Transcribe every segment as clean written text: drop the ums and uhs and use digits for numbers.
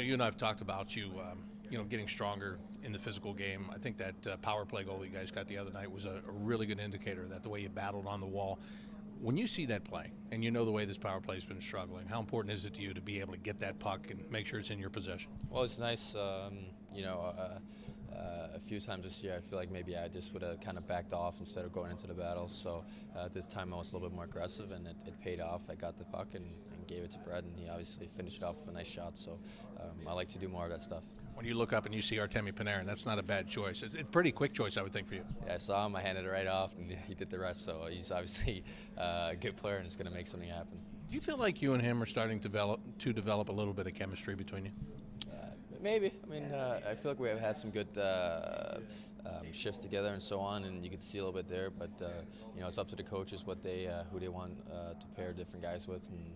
You and I have talked about getting stronger in the physical game. I think that power play goal you guys got the other night was a really good indicator that the way you battled on the wall. When you see that play and you know the way this power play has been struggling, how important is it to you to be able to get that puck and make sure it's in your possession? Well, it's nice. A few times this year, I feel like maybe I just would have kind of backed off instead of going into the battle. So this time I was a little bit more aggressive, and it paid off. I got the puck and gave it to Brett, and he obviously finished it off with a nice shot. So I like to do more of that stuff. When you look up and you see Artemi Panarin, that's not a bad choice. It's a pretty quick choice, I would think, for you. Yeah, I saw him. I handed it right off, and he did the rest. So he's obviously a good player, and it's going to make something happen. Do you feel like you and him are starting to develop a little bit of chemistry between you? Maybe. I mean, I feel like we have had some good shifts together and so on, and you could see a little bit there. But it's up to the coaches what who they want to pair different guys with. And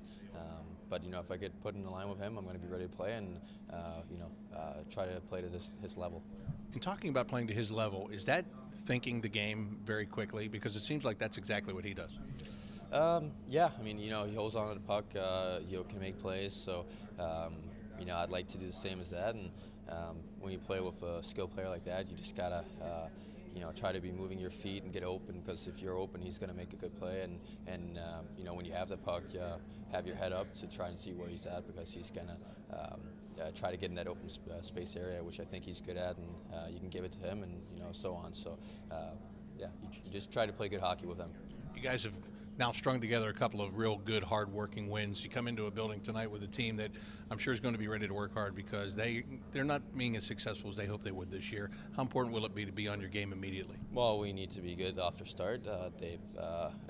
but if I get put in the line with him, I'm going to be ready to play and try to play to his level. In talking about playing to his level, is that thinking the game very quickly? Because it seems like that's exactly what he does. Yeah, I mean, he holds on to the puck, can make plays, so, I'd like to do the same as that, and when you play with a skilled player like that, you just gotta, try to be moving your feet and get open, because if you're open, he's gonna make a good play, and when you have the puck, have your head up to try and see where he's at, because he's gonna try to get in that open space area, which I think he's good at, and you can give it to him, and so on, so yeah, you just try to play good hockey with him. You guys have now strung together a couple of real good, hard-working wins. You come into a building tonight with a team that I'm sure is going to be ready to work hard because they're not being as successful as they hoped they would this year. How important will it be to be on your game immediately? Well, we need to be good off the start. It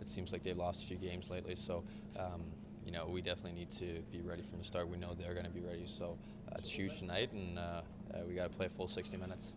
seems like they've lost a few games lately, so we definitely need to be ready from the start. We know they're going to be ready, so it's huge tonight, and we got to play a full 60 minutes.